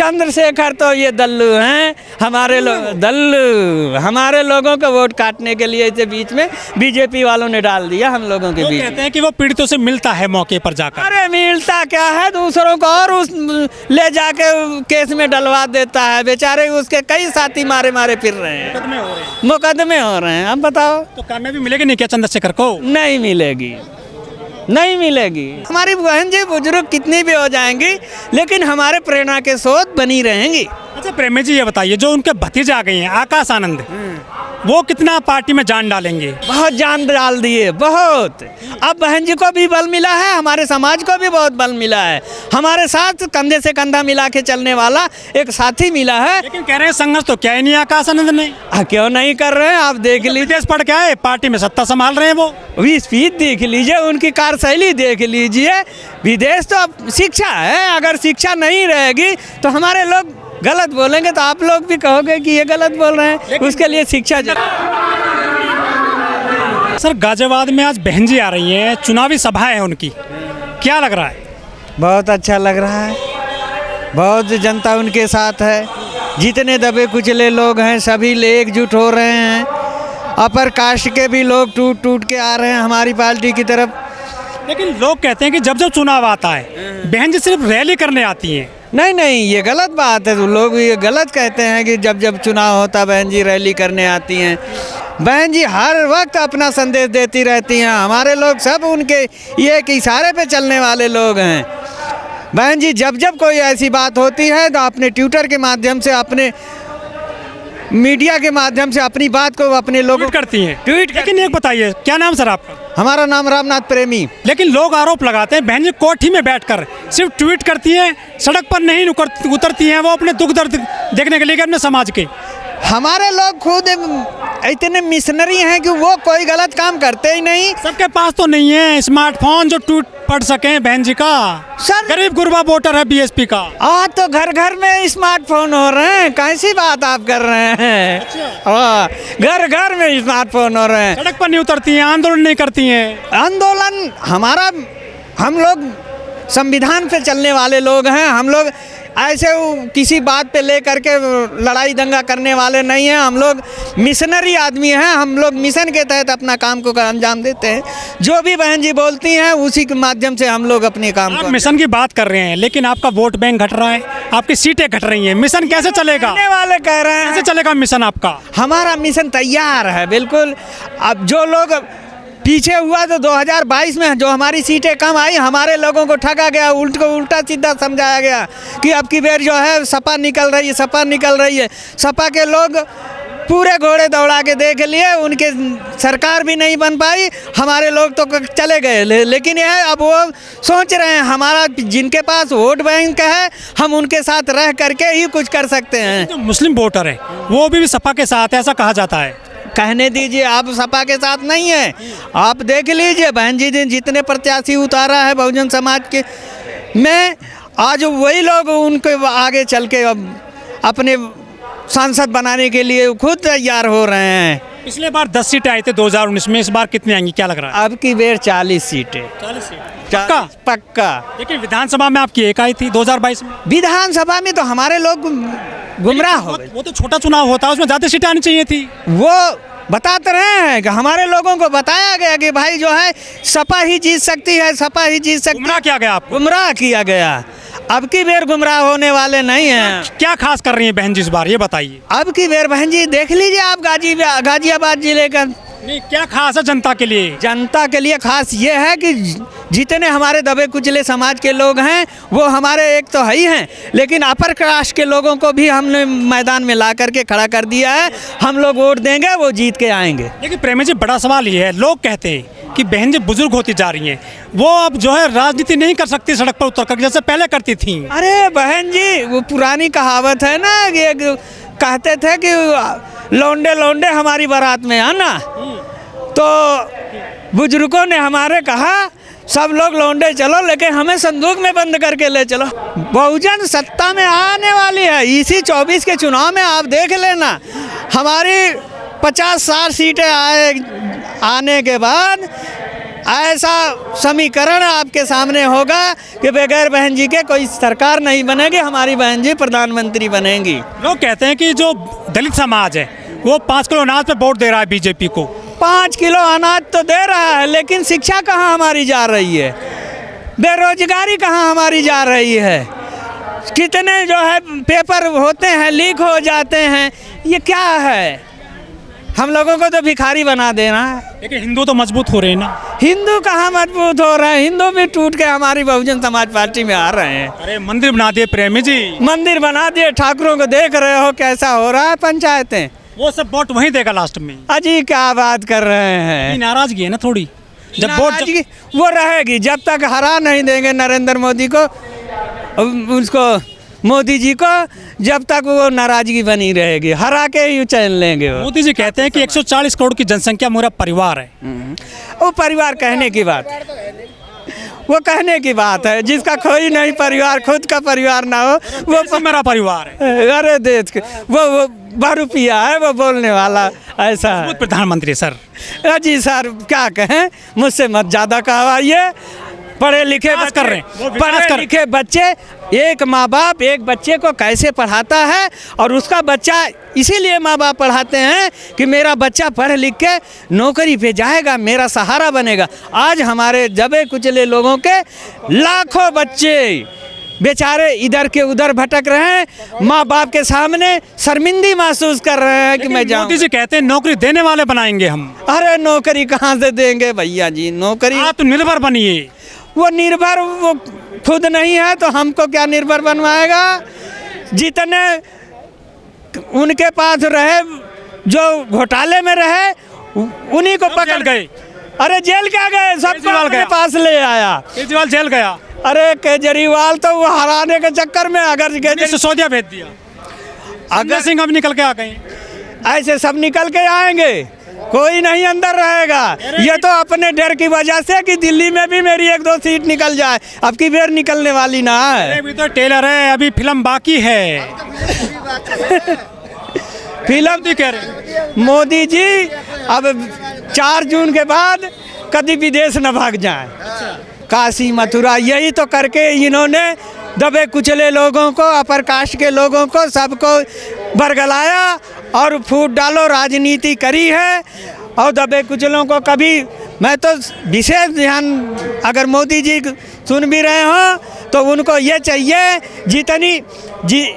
चंद्रशेखर तो ये दल्लू हैं, हमारे हमारे लोगों को वोट काटने के लिए इसे बीच में बीजेपी वालों ने डाल दिया हम लोगों के बीच। कहते हैं कि वो पीड़ितों से मिलता है मौके पर जाकर। अरे मिलता क्या है, दूसरों को और उस ले जाके केस में डलवा देता है। बेचारे उसके कई साथी मारे मारे फिर रहे हैं, मुकदमे हो रहे हैं। अब बताओ तो कामयाबी मिलेगी नहीं क्या चंद्रशेखर को? नहीं मिलेगी, नहीं मिलेगी। हमारी बहन जी बुजुर्ग कितनी भी हो जाएंगी लेकिन हमारे प्रेरणा के स्रोत बनी रहेंगी। अच्छा प्रेमी जी ये बताइए, जो उनके भतीजे आ गए हैं आकाश आनंद, वो कितना पार्टी में जान डालेंगे? बहुत जान डाल दिए, बहुत। अब बहन जी को भी बल मिला है, हमारे समाज को भी बहुत बल मिला है। हमारे साथ कंधे से कंधा मिला के चलने वाला एक साथी मिला है। लेकिन कह रहे हैं संघर्ष तो क्या ही नहीं आकाश आनंद ने। क्यों नहीं कर रहे हैं? आप देख लीजिए, विदेश पढ़ के आए, पार्टी में सत्ता संभाल रहे हैं वो। स्पीच देख लीजिए, उनकी कार्यशैली देख लीजिए। विदेश तो अब शिक्षा है, अगर शिक्षा नहीं रहेगी तो हमारे लोग गलत बोलेंगे तो आप लोग भी कहोगे कि ये गलत बोल रहे हैं। उसके लिए शिक्षा सर गाजियाबाद में आज बहन जी आ रही हैं, चुनावी सभा है उनकी, क्या लग रहा है? बहुत अच्छा लग रहा है, बहुत जनता उनके साथ है। जितने दबे कुचले लोग हैं सभी एकजुट हो रहे हैं। अपर कास्ट के भी लोग टूट टूट के आ रहे हैं हमारी पार्टी की तरफ। लेकिन लोग कहते हैं कि जब जब चुनाव आता है बहन जी सिर्फ रैली करने आती हैं। नहीं नहीं, ये गलत बात है। लोग ये गलत कहते हैं कि जब जब चुनाव होता बहन जी रैली करने आती हैं। बहन जी हर वक्त अपना संदेश देती रहती हैं। हमारे लोग सब उनके ये कि इशारे पे चलने वाले लोग हैं। बहन जी जब जब कोई ऐसी बात होती है तो अपने ट्विटर के माध्यम से, अपने मीडिया के माध्यम से अपनी बात को अपने लोगों करती हैं। लेकिन एक बताइए, क्या नाम सर आपका? हमारा नाम रामनाथ प्रेमी। लेकिन लोग आरोप लगाते हैं बहन जी कोठी में बैठकर सिर्फ ट्वीट करती हैं, सड़क पर नहीं उतरती हैं वो अपने दुख दर्द देखने के लिए अपने समाज के। हमारे लोग खुद इतने मिशनरी हैं कि वो कोई गलत काम करते ही नहीं। सबके पास तो नहीं है स्मार्टफोन जो ट्वीट पढ़ सकें बहन जी का। सर गरीब गुरबा वोटर है बीएसपी का। आज तो घर घर में स्मार्टफोन हो रहे हैं। कैसी बात आप कर रहे हैं? घर घर में स्मार्टफोन हो रहे हैं। सड़क पर नहीं उतरती हैं, आंदोलन नहीं करती हैं। आंदोलन हमारा, हम लोग संविधान पे चलने वाले लोग हैं। हम लोग ऐसे किसी बात पे ले करके लड़ाई दंगा करने वाले नहीं हैं। हम लोग मिशनरी आदमी हैं। हम लोग मिशन के तहत अपना काम को अंजाम देते हैं। जो भी बहन जी बोलती हैं उसी के माध्यम से हम लोग अपने काम को। मिशन की बात कर रहे हैं लेकिन आपका वोट बैंक घट रहा है, आपकी सीटें घट रही हैं, मिशन कैसे चलेगा? वाले कह रहे हैं कैसे चलेगा मिशन आपका? हमारा मिशन तैयार है बिल्कुल। अब जो लोग पीछे हुआ तो 2022 में जो हमारी सीटें कम आई, हमारे लोगों को ठगा गया, उल्टा सीधा समझाया गया कि अब की बार जो है सपा निकल रही है, सपा निकल रही है। सपा के लोग पूरे घोड़े दौड़ा के देख लिए, उनके सरकार भी नहीं बन पाई। हमारे लोग तो चले गए। लेकिन यह अब वो सोच रहे हैं हमारा जिनके पास वोट बैंक है हम उनके साथ रह करके ही कुछ कर सकते हैं। जो मुस्लिम वोटर है वो भी सपा के साथ है, ऐसा कहा जाता है। कहने दीजिए, आप सपा के साथ नहीं है। आप देख लीजिए बहन जी ने जितने प्रत्याशी उतारा है बहुजन समाज के में, आज वही लोग उनके आगे चल के अब अपने सांसद बनाने के लिए खुद तैयार हो रहे हैं। पिछले बार 10 सीटें आई थी 2019 में, इस बार कितनी आएंगी क्या लग रहा है? अब की बेर 40 सीटें। 40 सीट पक्का। लेकिन विधानसभा में आपकी एक आई थी 2022 में। विधानसभा में तो हमारे लोग गुमराह हो गए। वो तो छोटा चुनाव होता है, उसमें ज़्यादा सीटें आनी चाहिए थी। वो बताते रहे हैं कि हमारे लोगों को बताया गया कि भाई जो है सपा ही जीत सकती है, सपा ही जीत सकती है। गुमराह किया गया आपको? गुमराह किया गया। अब की बेर गुमराह होने वाले नहीं हैं। क्या खास कर रही हैं बहन जी इस बार, ये बताइए। अब की बेर बहन जी देख लीजिए आप गाजियाबाद जिले का। नहीं, क्या खास है जनता के लिए? जनता के लिए खास ये है कि जितने हमारे दबे कुचले समाज के लोग हैं वो हमारे एक तो है ही हैं, लेकिन अपर कास्ट के लोगों को भी हमने मैदान में ला करके खड़ा कर दिया है। हम लोग वोट देंगे, वो जीत के आएंगे। लेकिन प्रेमी जी बड़ा सवाल ये है, लोग कहते हैं कि बहन जी बुजुर्ग होती जा रही हैं, वो अब जो है राजनीति नहीं कर सकती सड़क पर उतर कर जैसे पहले करती थी। अरे बहन जी वो पुरानी कहावत है ना, कि कहते थे कि लौंडे लौंडे हमारी बारात में आना। तो बुजुर्गों ने हमारे कहा सब लोग लौंडे चलो लेकिन हमें संदूक में बंद करके ले चलो। बहुजन सत्ता में आने वाली है। इसी 24 के चुनाव में आप देख लेना, हमारी 50-60 सीटें आने के बाद ऐसा समीकरण आपके सामने होगा कि बगैर बहन जी के कोई सरकार नहीं बनेगी, हमारी बहन जी प्रधानमंत्री बनेंगी। लोग कहते हैं कि जो दलित समाज है वो 5 किलो अनाज पे वोट दे रहा है बीजेपी को। 5 किलो अनाज तो दे रहा है, लेकिन शिक्षा कहाँ हमारी जा रही है, बेरोजगारी कहाँ हमारी जा रही है, कितने जो है पेपर होते हैं लीक हो जाते हैं, ये क्या है? हम लोगों को तो भिखारी बना देना है। लेकिन हिंदू तो मजबूत हो रहे हैं ना। हिंदू कहाँ मजबूत हो रहे हैं? हिंदू भी टूट के हमारी बहुजन समाज पार्टी में आ रहे हैं। अरे मंदिर बना दिए प्रेमी जी, मंदिर बना दिए, ठाकुरों को देख रहे हो कैसा हो रहा है पंचायतें। वो सब वोट वहीं देगा लास्ट में। अजी क्या बात कर रहे हैं? नाराजगी है ना थोड़ी, जब वोट नाराजगी वो रहेगी जब तक हरा नहीं देंगे नरेंद्र मोदी को, उसको मोदी जी को, जब तक वो नाराजगी बनी रहेगी, हरा के ही चैन लेंगे वो। मोदी जी कहते हैं कि 140 करोड़ की जनसंख्या मेरा परिवार है। वो परिवार कहने की बात, वो कहने की बात है। जिसका कोई नहीं परिवार, खुद का परिवार ना हो, वो मेरा परिवार है। अरे देश के वो बहुरूपिया है, वो बोलने वाला ऐसा है। प्रधानमंत्री सर। जी सर क्या कहें, मुझसे मत ज़्यादा कहवाइए। पढ़े लिखे कर रहे हैं, पढ़े लिखे बच्चे, एक माँ बाप एक बच्चे को कैसे पढ़ाता है, और उसका बच्चा इसीलिए माँ बाप पढ़ाते हैं कि मेरा बच्चा पढ़ लिख के नौकरी पे जाएगा, मेरा सहारा बनेगा। आज हमारे दबे कुचले लोगों के लाखों बच्चे बेचारे इधर के उधर भटक रहे हैं, माँ बाप के सामने शर्मिंदी महसूस कर रहे हैं कि मैं जाऊँ। मोदी जी कहते हैं नौकरी देने वाले बनाएंगे हम। अरे नौकरी कहाँ से देंगे भैया जी? नौकरी आत्मनिर्भर बनिए। वो निर्भर वो खुद नहीं है तो हमको क्या निर्भर बनवाएगा? जितने उनके पास रहे, जो घोटाले में रहे, उन्हीं को पकड़ गए। अरे जेल क्या गए? सबको अपने पास ले आया। केजरीवाल जेल गया। अरे केजरीवाल तो वो हराने के चक्कर में, अगर सिसोदिया भेज दिया, अगर सिंह अब निकल के आ गए, ऐसे सब निकल के आएंगे, कोई नहीं अंदर रहेगा। ये तो अपने डर की वजह से कि दिल्ली में भी मेरी 1-2 सीट निकल जाए, अब की बेर निकलने वाली ना है। अभी तो टेलर है, अभी फिल्म बाकी है। फिल्म भी कह रहे मोदी जी अब 4 जून के बाद कभी विदेश न भाग जाए, काशी मथुरा, यही तो करके इन्होंने दबे कुचले लोगों को, अपर कास्ट के लोगों को, सबको बरगलाया और फूट डालो राजनीति करी है। और दबे कुचलों को कभी, मैं तो विशेष ध्यान, अगर मोदी जी सुन भी रहे हों तो उनको ये चाहिए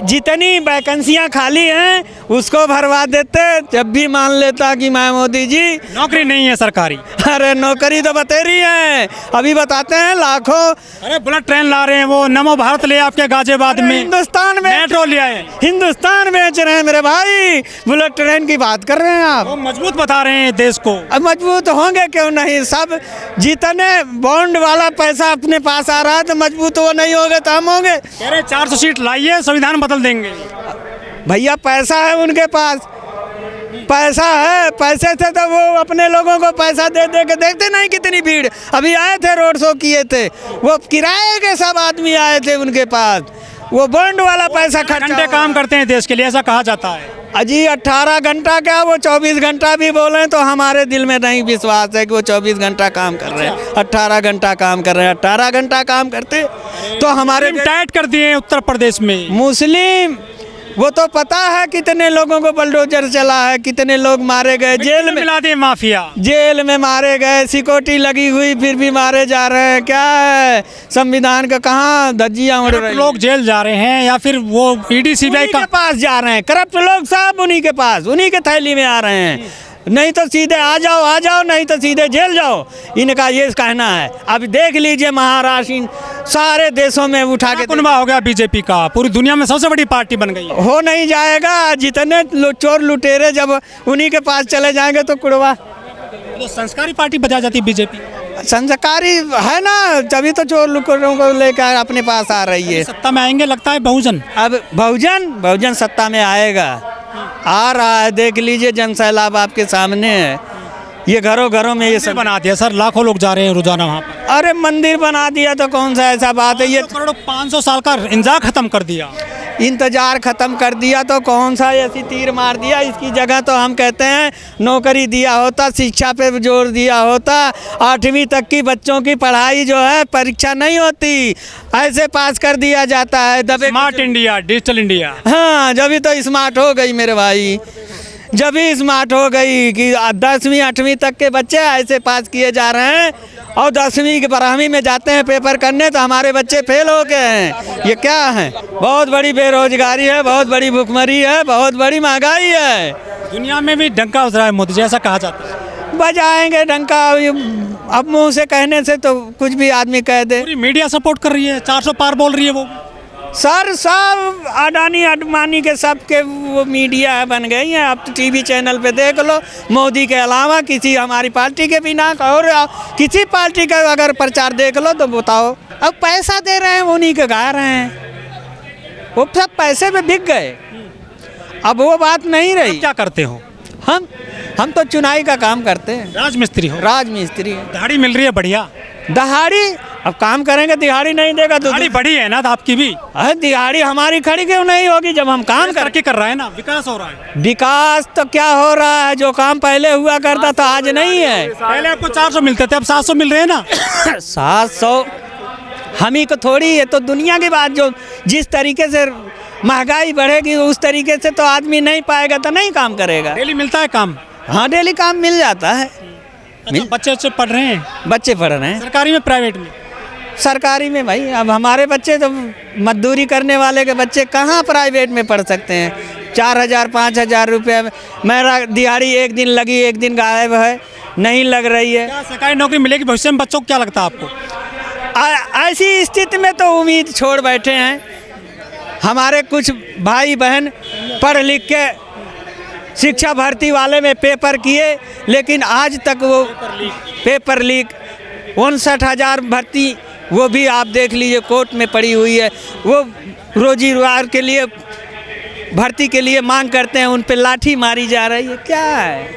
जितनी वैकेंसियाँ खाली हैं उसको भरवा देते, जब भी मान लेता कि मैं मोदी जी। नौकरी नहीं है सरकारी। अरे नौकरी तो बतेरी है, अभी बताते हैं लाखों। अरे बुलेट ट्रेन ला रहे हैं, वो नमो भारत ले आपके गाजियाबाद में, हिंदुस्तान में मेट्रो ले आए, हिंदुस्तान बेच रहे हैं मेरे भाई। बुलेट ट्रेन की बात कर रहे हैं आप? वो मजबूत बता रहे हैं देश को। अब मजबूत होंगे क्यों नहीं? सब जितने बॉन्ड वाला पैसा अपने पास आ रहा है तो मजबूत वो नहीं होंगे तो हम होंगे। कह रहे 400 सीट लाइए, संविधान बदल देंगे। भैया पैसा है उनके पास, पैसा है, पैसे से तो वो अपने लोगों को पैसा दे दे के, देखते नहीं कितनी भीड़। अभी आए थे, रोड शो किए थे, वो किराए के सब आदमी आए थे उनके पास, वो बॉन्ड वाला पैसा खर्च। घंटे काम करते हैं देश के लिए, ऐसा कहा जाता है। अजी 18 घंटा क्या, वो 24 घंटा भी बोलें तो हमारे दिल में नहीं विश्वास है कि वो 24 घंटा काम कर रहे हैं। 18 घंटा काम कर रहे हैं। 18 घंटा काम करते तो हमारे टाइट कर दिए उत्तर प्रदेश में मुस्लिम, वो तो पता है कितने लोगों को बुलडोजर चला है, कितने लोग मारे गए, जेल में मिला दिए माफिया, जेल में मारे गए, सिक्योरिटी लगी हुई फिर भी मारे जा रहे हैं। क्या है संविधान का, कहाँ धज्जियाँ उड़ रही? लोग जेल जा रहे हैं या फिर वो ईडी सीबीआई के पास जा रहे हैं, करप्ट लोग सब उन्हीं के पास, उन्हीं के थैली में आ रहे हैं। नहीं तो सीधे आ जाओ, नहीं तो सीधे जेल जाओ, इनका ये कहना है। अब देख लीजिए महाराष्ट्र सारे देशों में उठा के कुनबा हो गया बीजेपी का, पूरी दुनिया में सबसे बड़ी पार्टी बन गई है। हो नहीं जाएगा, जितने चोर लुटेरे जब उन्हीं के पास चले जाएंगे तो कुड़वा। तो संस्कारी पार्टी बजा जाती बीजेपी, संस्कारी है ना, तभी तो चोर लुटेरों को लेकर अपने पास आ रही है। सत्ता में आएंगे लगता है बहुजन। अब बहुजन सत्ता में आएगा, आ रहा है, देख लीजिए जन सैलाब आपके सामने है। ये घरों घरों में ये सब बना दिया सर, लाखों लोग जा रहे हैं रोजाना वहाँ पर। अरे मंदिर बना दिया तो कौन सा ऐसा बात है? ये 500 साल का इंतजार खत्म कर दिया। इंतज़ार ख़त्म कर दिया तो कौन सा ऐसी तीर मार दिया। इसकी जगह तो हम कहते हैं नौकरी दिया होता, शिक्षा पे जोर दिया होता। 8वीं तक की बच्चों की पढ़ाई जो है परीक्षा नहीं होती, ऐसे पास कर दिया जाता है दबे। Smart India, digital India. हाँ, जब भी तो स्मार्ट हो गई मेरे भाई, जब भी स्मार्ट हो गई कि 10वीं 8वीं तक के बच्चे ऐसे पास किए जा रहे हैं और 10वीं की 12वीं में जाते हैं पेपर करने तो हमारे बच्चे फेल हो गए हैं। ये क्या है? बहुत बड़ी बेरोजगारी है, बहुत बड़ी भुखमरी है, बहुत बड़ी महंगाई है। दुनिया में भी डंका बज रहा है मोदी जी, ऐसा कहा जाता है। बजाएंगे डंका, अब मुंह से कहने से तो कुछ भी आदमी कह दे। पूरी मीडिया सपोर्ट कर रही है, 400 पार बोल रही है वो। सर सब अडानी अडवाणी के सब के वो मीडिया बन गई हैं। अब तो टीवी चैनल पे देख लो, मोदी के अलावा किसी हमारी पार्टी के भी ना, और किसी पार्टी का अगर प्रचार देख लो तो बताओ। अब पैसा दे रहे हैं, उन्हीं के गा रहे हैं, वो सब पैसे में बिक गए। अब वो बात नहीं रही। क्या करते हो? हम तो चुनाई का काम करते हैं। राजमिस्त्री हो? राजमिस्त्री है। दिहाड़ी मिल रही है बढ़िया? दिहाड़ी अब काम करेंगे, दिहाड़ी नहीं देगा तो दिहाड़ी बढ़ी है ना तो आपकी भी? अरे दिहाड़ी हमारी खड़ी क्यों नहीं होगी जब हम काम तरक्की कर रहा है ना, विकास हो रहा है। विकास तो क्या हो रहा है, जो काम पहले हुआ करता था आज नहीं है। पहले आपको 400 मिलते थे, अब 700 मिल रहे हैं ना। 700 हम ही को थोड़ी है, तो दुनिया की बात, जो जिस तरीके से महंगाई बढ़ेगी उस तरीके से तो आदमी नहीं पाएगा तो नहीं काम करेगा। डेली मिलता है काम? हाँ, डेली काम मिल जाता है। बच्चे पढ़ रहे हैं? बच्चे पढ़ रहे हैं। सरकारी में, प्राइवेट में? सरकारी में भाई। अब हमारे बच्चे तो मजदूरी करने वाले के बच्चे कहाँ प्राइवेट में पढ़ सकते हैं। 4000 5000 रुपये मेरा दिहाड़ी एक दिन लगी, एक दिन गायब है, नहीं लग रही है। क्या सरकारी नौकरी मिलेगी भविष्य में बच्चों को, क्या लगता है आपको? ऐसी स्थिति में तो उम्मीद छोड़ बैठे हैं। हमारे कुछ भाई बहन पढ़ लिख के शिक्षा भर्ती वाले में पेपर किए, लेकिन आज तक वो पेपर लीक 59,000 भर्ती, वो भी आप देख लीजिए कोर्ट में पड़ी हुई है। वो रोजी रोजगार के लिए भर्ती के लिए मांग करते हैं, उन पे लाठी मारी जा रही है। क्या है?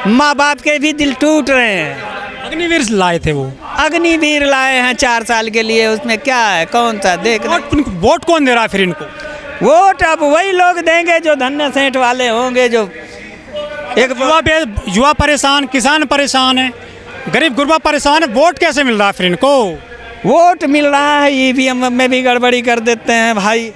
माँ बाप के भी दिल टूट रहे हैं। अग्निवीर लाए थे वो? अग्निवीर लाए हैं 4 साल के लिए, उसमें क्या है? कौन सा देख? वोट कौन दे रहा है फिर इनको? वोट अब वही लोग देंगे जो धन्य सेठ वाले होंगे। जो एक युवा परेशान, किसान परेशान है, गरीब गुरबा परेशान है, वोट कैसे मिल रहा है फिर इनको? वोट मिल रहा है, ईवीएम में भी गड़बड़ी कर देते हैं भाई।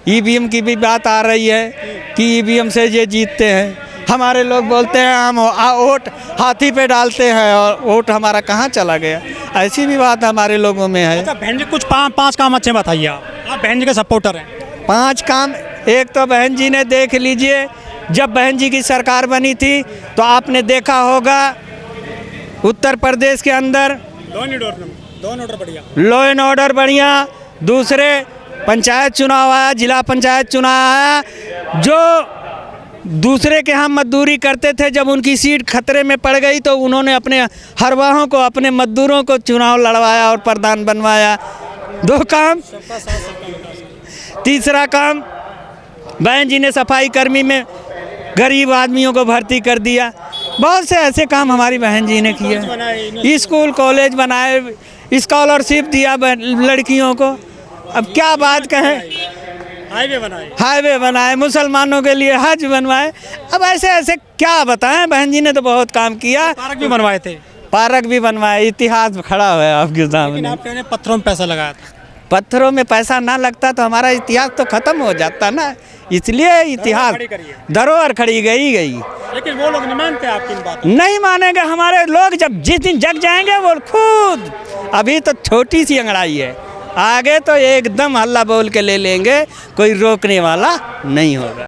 ईवीएम की भी बात आ रही है कि ईवीएम से ये जीतते हैं। हमारे लोग बोलते हैं हम वोट हाथी पे डालते हैं और वोट हमारा कहाँ चला गया। ऐसी भी बात हमारे लोगों में है। अच्छा, बहन जी कुछ 5 काम अच्छे बताइए। आप बहन जी के सपोर्टर हैं। 5 काम, एक तो बहन जी ने देख लीजिए, जब बहन जी की सरकार बनी थी तो आपने देखा होगा उत्तर प्रदेश के अंदर लॉ एंड ऑर्डर बढ़िया। दूसरे पंचायत चुनाव आया, जिला पंचायत चुनाव आया। जो दूसरे के यहाँ मजदूरी करते थे, जब उनकी सीट खतरे में पड़ गई तो उन्होंने अपने हरवाहों को, अपने मजदूरों को चुनाव लड़वाया और प्रधान बनवाया। 2 काम। तीसरा काम, बहन जी ने सफाई कर्मी में गरीब आदमियों को भर्ती कर दिया। बहुत से ऐसे काम हमारी बहन जी ने किए। स्कूल कॉलेज बनाए, स्कॉलरशिप दिया लड़कियों को। अब क्या बात कहें? हाईवे बनाए, मुसलमानों के लिए हज बनवाए। अब ऐसे ऐसे क्या बताएं, बहन जी ने तो बहुत काम किया। पार्क भी बनवाए थे? पार्क भी बनवाए। इतिहास खड़ा हुआ है आपके सामने। आप कहने पत्थरों में पैसा लगाया था। पत्थरों में पैसा ना लगता तो हमारा इतिहास तो खत्म हो जाता ना। इसलिए इतिहास धरोहर खड़ी गई। लेकिन वो लोग नहीं मानते आपकी बात। नहीं मानेंगे हमारे लोग, जब जिस दिन जग जाएंगे वो खुद। अभी तो छोटी सी अंगड़ाई है, आगे तो एकदम हल्ला बोल के ले लेंगे, कोई रोकने वाला नहीं होगा।